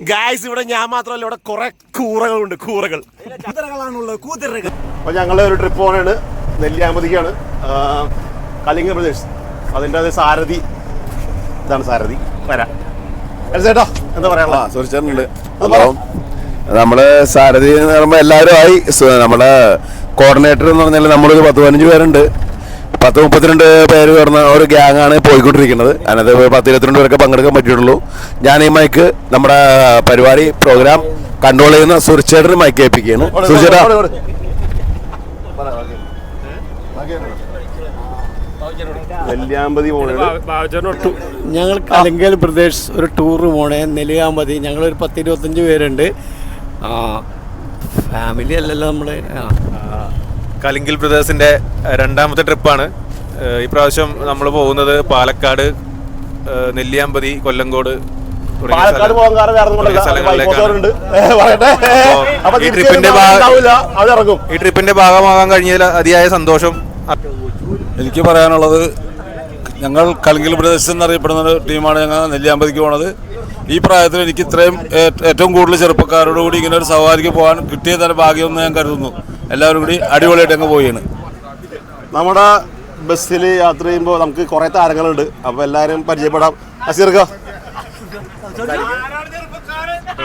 Guys ഇവിടെ ഞാൻ മാത്രമല്ല, ഇവിടെ കുറെ കൂറകളുണ്ട്. അപ്പൊ ഞങ്ങള് ഒരു ട്രിപ്പ് പോകാനാണ്, നെല്ലിയാമ്പതിക്കാണ്, കലിംഗ പ്രദേശ്. അതിന്റെ അത് സാരഥി, ഇതാണ് സാരഥി. വരാം ചേട്ടാ, എന്താ പറയാ സുരക്ഷയുണ്ട്. നമ്മള് സാരഥി എന്ന് പറയുമ്പോ എല്ലാവരും ആയി. നമ്മുടെ കോർഡിനേറ്റർ എന്ന് പറഞ്ഞാൽ നമ്മളൊരു 10-15 പേരുണ്ട്. 10-32 പേര് വരുന്ന ഒരു ഗ്യാങ് ആണ് പോയിക്കൊണ്ടിരിക്കുന്നത്. അതിനകത്ത് 10-22 പേരൊക്കെ പങ്കെടുക്കാൻ പറ്റിയിട്ടുള്ളൂ. ഞാൻ ഈ മൈക്ക് നമ്മുടെ പരിപാടി പ്രോഗ്രാം കൺട്രോൾ ചെയ്യുന്ന സുരക്ഷേട്ടന് മൈക്ക് ഏൽപ്പിക്കുകയാണ്. സുരക്ഷേട്ടാ, നെല്ലിയാമ്പതി ഞങ്ങൾ കലിംഗൽ പ്രദേശ് ഒരു ടൂറ് പോണേ. നെല്ലിയാമ്പതി ഞങ്ങളൊരു 10-25 പേരുണ്ട്. ഫാമിലി അല്ലല്ലോ നമ്മള്. കലിംഗൽ ബ്രദേഴ്സിന്റെ രണ്ടാമത്തെ ട്രിപ്പാണ്. ഇപ്രാവശ്യം നമ്മൾ പോകുന്നത് പാലക്കാട്, നെല്ലിയാമ്പതി, കൊല്ലങ്കോട് ഈ ട്രിപ്പിന്റെ ഭാഗമാകാൻ കഴിഞ്ഞതിൽ അതിയായ സന്തോഷം. എനിക്ക് പറയാനുള്ളത്, ഞങ്ങൾ കലിംഗൽ ബ്രദേഴ്സ് എന്നറിയപ്പെടുന്ന ഒരു ടീമാണ്. ഞങ്ങൾ നെല്ലിയാമ്പതിക്ക് പോണത്. ഈ പ്രായത്തിൽ എനിക്ക് ഇത്രയും ഏറ്റവും കൂടുതൽ ചെറുപ്പക്കാരോടുകൂടി ഇങ്ങനെ ഒരു സവാരിക്ക് പോകാൻ കിട്ടിയ തന്നെ ഭാഗ്യമെന്ന് ഞാൻ കരുതുന്നു. എല്ലാവരും കൂടി അടിപൊളിയായിട്ട് അങ്ങ് പോയാണ്. നമ്മുടെ ബസ്സിൽ യാത്ര ചെയ്യുമ്പോൾ നമുക്ക് കുറെ താരങ്ങളുണ്ട്. അപ്പൊ എല്ലാവരും പരിചയപ്പെടാം. അസീർക്ക,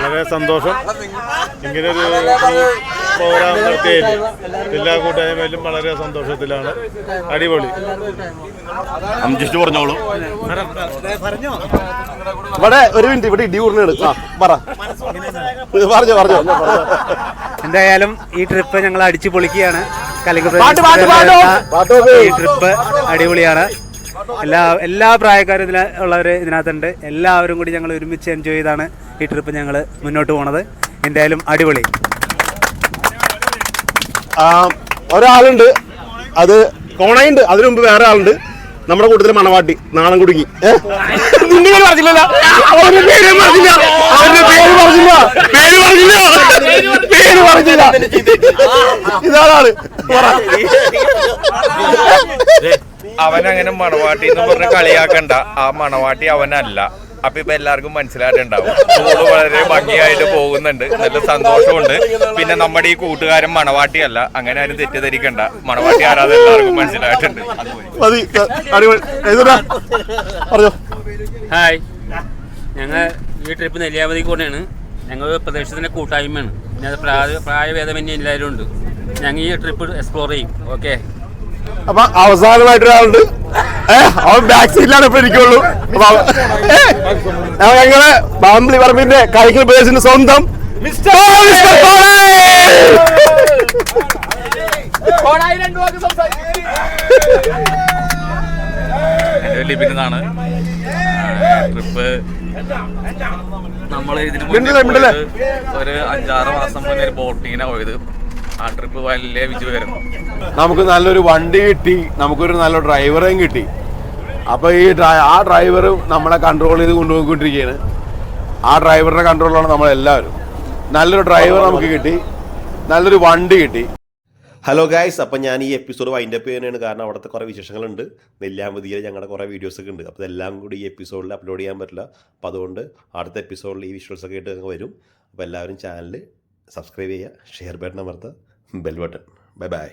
വളരെ സന്തോഷം. ഇങ്ങനൊരു പ്രോഗ്രാം നടത്തിയതിൽ എല്ലാ കൂട്ടായ്മയിലും വളരെ സന്തോഷത്തിലാണ്. അടിപൊളി. അംജിസ്റ്റ് പറഞ്ഞോളൂ. ഇവിടെ ഒരു മിനിറ്റ്, ഇവിടെ ഇടി കൂർണ്ണുണ്ട്. പറഞ്ഞോ. എന്തായാലും ഈ ട്രിപ്പ് ഞങ്ങൾ അടിച്ചു പൊളിക്കുകയാണ്. ഈ ട്രിപ്പ് അടിപൊളിയാണ്. എല്ലാ പ്രായക്കാരും ഉള്ളവർ ഇതിനകത്തുണ്ട്. എല്ലാവരും കൂടി ഞങ്ങൾ ഒരുമിച്ച് എൻജോയ് ചെയ്താണ് ഈ ട്രിപ്പ് ഞങ്ങൾ മുന്നോട്ട് പോണത്. എന്തായാലും അടിപൊളി. ഒരാളുണ്ട്, അത് കോണയുണ്ട്. അതിനു മുമ്പ് വേറെ ആളുണ്ട്, നമ്മുടെ കൂട്ടത്തിൽ മണവാട്ടി, നാണം കുടുങ്ങി. പറഞ്ഞില്ല, ഇതാണ് അവനങ്ങനെ മണവാട്ടി എന്ന് പറഞ്ഞ് കളിയാക്കണ്ട. ആ മണവാട്ടി അവനല്ല. അപ്പൊ ഇപ്പൊ എല്ലാവർക്കും മനസ്സിലായിട്ടുണ്ടാവും. സ്കൂള് വളരെ ഭംഗിയായിട്ട് പോകുന്നുണ്ട്, നല്ല സന്തോഷമുണ്ട്. പിന്നെ നമ്മുടെ ഈ കൂട്ടുകാരൻ മണവാട്ടിയല്ല, അങ്ങനെ ആരും തെറ്റിദ്ധരിക്കണ്ട. മണവാട്ടി ആരാധന എല്ലാവർക്കും മനസ്സിലായിട്ടുണ്ട്. ഹായ്, ഞങ്ങൾ ഈ ട്രിപ്പ് നെല്ലിയാമ്പതിക്ക് കൂടെയാണ്. ഞങ്ങൾ പ്രദേശത്തിൻ്റെ കൂട്ടായ്മയാണ്. പിന്നെ പ്രായഭേദമന്യേ എല്ലാവരും ഉണ്ട്. ഞങ്ങൾ ഈ ട്രിപ്പ് എക്സ്പ്ലോർ ചെയ്യും. ഓക്കെ. അപ്പൊ അവസാനമായിട്ടൊരാളുണ്ട്, അവൻ ബാക്ക് സീറ്റിലാണ് ഇപ്പൊ ഇരിക്കുള്ളൂ. ഞങ്ങള് ബാംബ്ലി പറമ്പിന്റെ കൈക്കൽ ബേസിന്റെ സ്വന്തം ലിബിനാണ്. ട്രിപ്പ് നമ്മൾ ഇതിന് ഒരു 5-6 മാസം മുന്നേ ഒരു ബോട്ടിങ്ങിനാണ് പോയത്. ആ ട്രിപ്പ് വലിയ വിജയകരം. നമുക്ക് നല്ലൊരു വണ്ടി കിട്ടി, നമുക്കൊരു നല്ല ഡ്രൈവറേയും കിട്ടി. അപ്പൊ ആ ഡ്രൈവർ നമ്മളെ കൺട്രോൾ ചെയ്ത് കൊണ്ടുപോയിക്കൊണ്ടിരിക്കുകയാണ്. ആ ഡ്രൈവറുടെ കൺട്രോളിലാണ് നമ്മളെല്ലാവരും. നല്ലൊരു ഡ്രൈവർ നമുക്ക് കിട്ടി, നല്ലൊരു വണ്ടി കിട്ടി. ഹലോ ഗായ്സ്, അപ്പം ഞാൻ ഈ എപ്പിസോഡ് വൈൻഡപ്പ് ചെയ്യാനാണ്. കാരണം അവിടുത്തെ കുറേ വിശേഷങ്ങളുണ്ട്. നെല്ലിയാമ്പതിയിൽ ഞങ്ങളുടെ കുറേ വീഡിയോസൊക്കെ ഉണ്ട്. അപ്പോൾ ഇതെല്ലാം കൂടി ഈ എപ്പിസോഡിൽ അപ്ലോഡ് ചെയ്യാൻ പറ്റില്ല. അപ്പോൾ അതുകൊണ്ട് അടുത്ത എപ്പിസോഡിൽ ഈ വിഷ്വൽസൊക്കെ ആയിട്ട് ഞങ്ങൾ വരും. അപ്പോൾ എല്ലാവരും ചാനൽ സബ്സ്ക്രൈബ് ചെയ്യുക, ഷെയർ ബട്ടൺ അമർത്തുക, ബെൽ ബട്ടൺ. Bye bye.